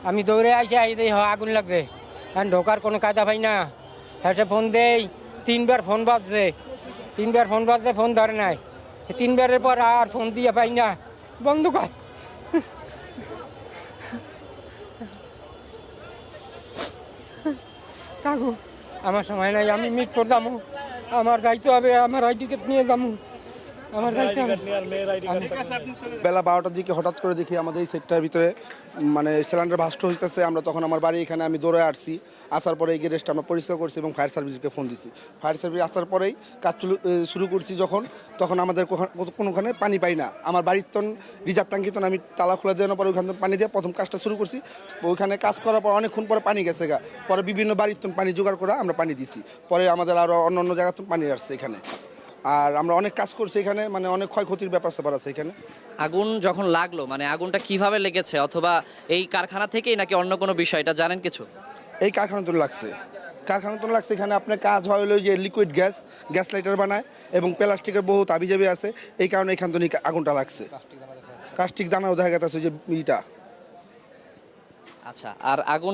আমি দৌড়ে আসি এই আগুন লাগছে, কারণ ঢোকার কোনো কায়দা পাই না। হেসে ফোন দেই, 3বার ফোন বাজছে, 3বার ফোন বাজছে, ফোন ধরে নাই। 3বারের পর আর ফোন দিয়ে পাই না, বন্ধ কর। কাকু আমার সময় নাই, আমি মিটপুর যাবো, আমার দায়িত্ব হবে, আমার আইডি কার্ড নিয়ে যাবো, আমার দায়িত্ব হবে। বেলা 12টার দিকে হঠাৎ করে দেখি আমাদের এই সেক্টরের ভিতরে মানে সিলিন্ডার ভাস্ট হইতেছে। আমরা তখন আমার বাড়ি এখানে, আমি দৌড়ে আসছি। আসার পরে এই গ্যারেজটা আমরা পরিষ্কার করছি এবং ফায়ার সার্ভিসকে ফোন দিছি। ফায়ার সার্ভিস আসার পরেই কাজ শুরু করছি তখন আমাদের কোনোখানে পানি পাই না। আমার বাড়ির তন রিজার্ভ ট্যাঙ্কি তখন আমি তালা খোলা দেওয়ার পরে ওইখানে পানি দিয়ে প্রথম কাজটা শুরু করছি। ওইখানে কাজ করার পর অনেকক্ষণ পরে পানি গেছে পরে বিভিন্ন বাড়ির তন পানি জোগাড় করে আমরা পানি দিছি। পরে আমাদের আরও অন্য জায়গার পানি আসছে এখানে। আর আমরা অনেক কাজ করছি এখানে, মানে অনেক ক্ষয়ক্ষতির ব্যাপার আছে এখানে। আগুন যখন লাগলো মানে আগুনটা কিভাবে লেগেছে, অথবা এই কারখানা থেকেই নাকি অন্য কোনো বিষয়, এটা জানেন কিছু? এই কারখানা তো লাগছে, এখানে আপনার কাজ হয় হলো যে লিকুইড গ্যাস লাইটার বানায় এবং প্লাস্টিকের বহু তাবিজাবি আছে, এই কারণে এখান থেকে আগুনটা লাগছে। কাস্টিক দানাও দেখা গেছে যে ইটা। আচ্ছা, আর আগুন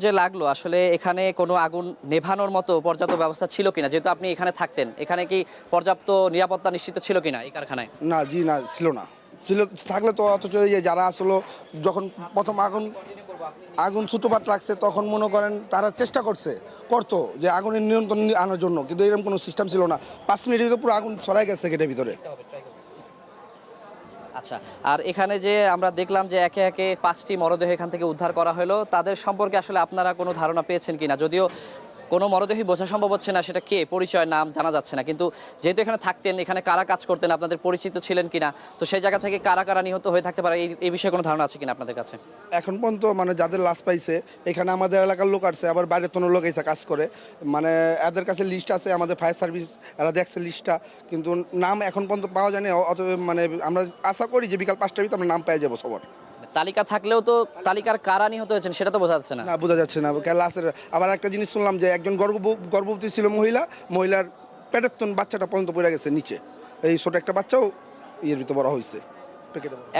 যে লাগলো আসলে এখানে কোনো আগুন নেভানোর মতো পর্যাপ্ত ব্যবস্থা ছিল কিনা? যেহেতু আপনি এখানে থাকতেন, এখানে কি পর্যাপ্ত নিরাপত্তা নিশ্চিত ছিল কিনা এই কারখানায়? না ছিল না। থাকলে তো অথচ যারা আসলো যখন প্রথম আগুন ছোটপাট রাখছে তখন মনে করেন তারা চেষ্টা করতো যে আগুনের নিয়ন্ত্রণ আনার জন্য, কিন্তু এরকম কোনো সিস্টেম ছিল না। 5 মিনিটের ভিতরে পুরো আগুন ছড়াই গেছে গেটের ভিতরে। আচ্ছা, আর এখানে যে আমরা দেখলাম যে একে একে 5টি মরদেহ এখান থেকে উদ্ধার করা হলো, তাদের সম্পর্কে আসলে আপনারা কোনো ধারণা পেয়েছেন কিনা? যদিও কোনো মরদেহই বোঝা সম্ভব হচ্ছে না, সেটা কে, পরিচয়, নাম জানা যাচ্ছে না, কিন্তু যেহেতু এখানে থাকতেন, এখানে কারা কাজ করতেন, আপনাদের পরিচিত ছিলেন কিনা, তো সেই জায়গা থেকে কারা কারা নিহত হয়ে থাকতে পারে, এই বিষয়ে কোনো ধারণা আছে কিনা আপনাদের কাছে? এখন পর্যন্ত মানে যাদের লাশ পাইছে এখানে আমাদের এলাকার লোক আসছে, আবার বাইরের কোনো লোক এসে কাজ করে, মানে এদের কাছে লিস্ট আছে, আমাদের ফায়ার সার্ভিস এরা দেখছে লিস্টটা, কিন্তু নাম এখন পর্যন্ত পাওয়া যায়নি। মানে আমরা আশা করি যে বিকাল 5টার ভিতরে আমরা নাম পেয়ে যাবো সবার। তালিকা থাকলেও তো তালিকার কারা নিহত হয়েছেন সেটা তো বোঝা যাচ্ছে না। বোঝা যাচ্ছে না। লাশের আবার একটা জিনিস শুনলাম যে একজন গর্ভবতী ছিল মহিলার পেটের তন বাচ্চাটা পর্যন্ত পড়ে গেছে নিচে, এই ছোট একটা বাচ্চাও এর ভিতরে বড় হয়েছে।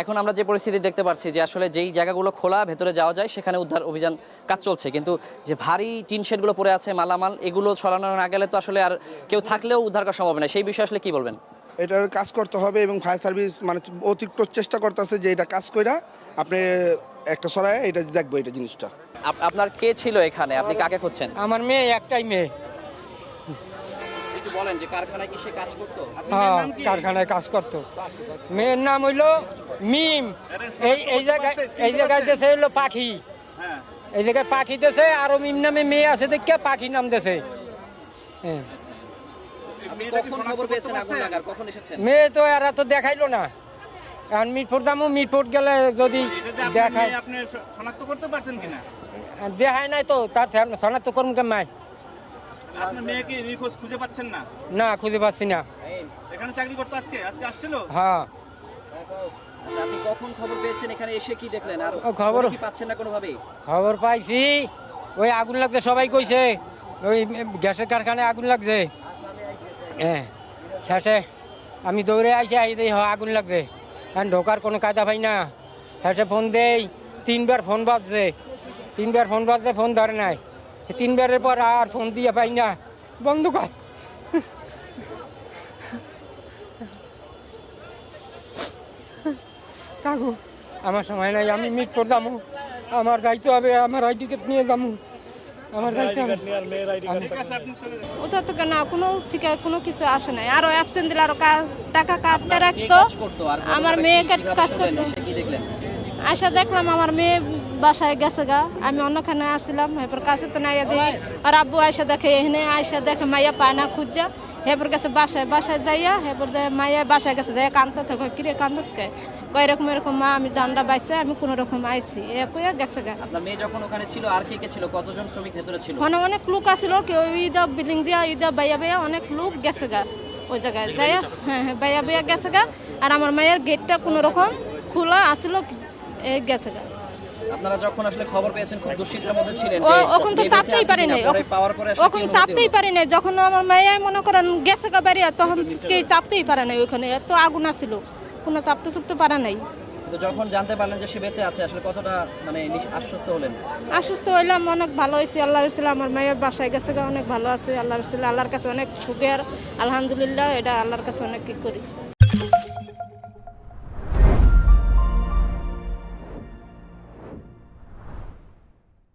এখন আমরা যে পরিস্থিতি দেখতে পাচ্ছি যে আসলে যেই জায়গাগুলো খোলা ভেতরে যাওয়া যায় সেখানে উদ্ধার অভিযান কাজ চলছে, কিন্তু যে ভারী টিন শেডগুলো পড়ে আছে মালামাল, এগুলো ছড়ানো না গেলে তো আসলে আর কেউ থাকলেও উদ্ধার করা সম্ভব না। সেই বিষয়ে আসলে কি বলবেন? এটার কাজ করতে হবে এবং ফায়ার সার্ভিস মানে অতিরিক্ত চেষ্টা করতেছে যে এটা কাজ কইরা আপনি একটা সরায় এটা দেখবো এটা জিনিসটা। আপনার কে ছিল এখানে, আপনি কাকে খুঁজছেন? আমার মেয়ে, একটাই মেয়ে। একটু বলেন যে কারখানায় কি সে কাজ করতো? হ্যাঁ, কারখানায় কাজ করতো। মেয়ের নাম হইলো মিম। এই জায়গায় দেশে হইলো পাখি, এই জায়গায় পাখি দেশে, আরো মিম নামে মেয়ে আছে দেখে পাখি নাম দেশে। হ্যাঁ, মেয়ে তো এরা তো দেখাইলো না। এখন মিটফোর্ট যাবো, মিটফোর্ট গেলে যদি দেখায়। শনাক্ত করতে পারছেন কিনা? দেখায় নাই তো, তার শনাক্ত করুন কেমন? আপনার মেয়েকে নিখোঁজ খুঁজে পাচ্ছেন না? না, খুঁজে পাচ্ছি না। এখানে চাকরি করতে আজকে আসছিল? হ্যাঁ। আচ্ছা, আপনি কখন খবর পেয়েছেন, এখানে এসে কি দেখলেন? আর খবর কি পাচ্ছেন না কোনোভাবেই? খবর পাইছি, ওই আগুন লাগছে, সবাই কইছে ওই গ্যাসের কারখানায় আগুন লাগছে। হ্যাঁ, শেষে আমি দৌড়ে আসি আগুন লাগছে, কারণ ঢোকার কোনো কায়দা পাই না। শেষে ফোন দেই, 3বার ফোন বাজছে, 3বার ফোন বাজছে, ফোন ধরে নাই। 3বারের পর আর ফোন দিয়ে পাই না, বন্ধ কর। কাকু আমার সময় নাই, আমি মিটপুর যাবো, আমার দায়িত্ব হবে, আমার আইডি কার্ড নিয়ে যাবো, আমার দায়িত্ব হবে। ওটা তো না কোনো থেকে কোনো কিছু আসে নাই, আরো অ্যাবসেন্ট দিলে আরো টাকা কাটতে রাখতো। আমার মেয়ে কাজ করতো, আশা দেখলাম আমার মেয়ে বাসায় গেছে গা, আমি অন্যখানে আসছিলাম, এরপর কাছে তো নাই দিই। আর আব্বু আয়সা দেখে, এখানে আয়সা দেখে মাইয়া পায় না খুঁজা, এরপর গেছে বাসায় যাইয়া, এরপর মাইয়া বাসায় গেছে যাইয়া কান্দতেছে, কিরে কান্দস কে? এরকম মা আমি জানলা বাইছে, আমি কোন রকম আইছি, কইয়া গেছে গা। আপনার মেয়ে যখন ওখানে ছিল আর কে ছিল, কতজন শ্রমিক ভেতরে ছিল? অনেক লোক আছিল, কেউ ইদা বিল্ডিং দিয়া ইদা বাইয়া অনেক লোক গেছে গা ওই জায়গায় যাইয়া। হ্যাঁ, বাইয়া গেছে গা। আর আমার মায়ের গেটটা কোন রকম খোলা আছিল, গেছে গা। আপনারা যখন আসলে খবর পেয়েছেন খুব দুশ্চিন্তার মধ্যে ছিলেন, ওখান তো চাপতেই পারি নাই, ওখানে চাপতেই পারি নাই। যখন আমার মায়ে মনে করেন গেছে গা বাড়ি, তখন কেউ চাপতেই পারে নাই, ওইখানে এত আগুন আছিল, কোনো চাপতে পারে নাই। তো যখন জানতে পারলেন যে সে বেঁচে আছে আসলে কতটা মানে আশ্বস্ত হলেন? অসুস্থ হইলাম, অনেক ভালো হয়েছি আল্লাহর রসিলা। আমার মেয়ের বাসায় গেছে অনেক ভালো আছে আল্লাহর রসিলা। আল্লাহর কাছে অনেক শুকর, আলহামদুলিল্লাহ। এটা আল্লাহর কাছে অনেক কি করি।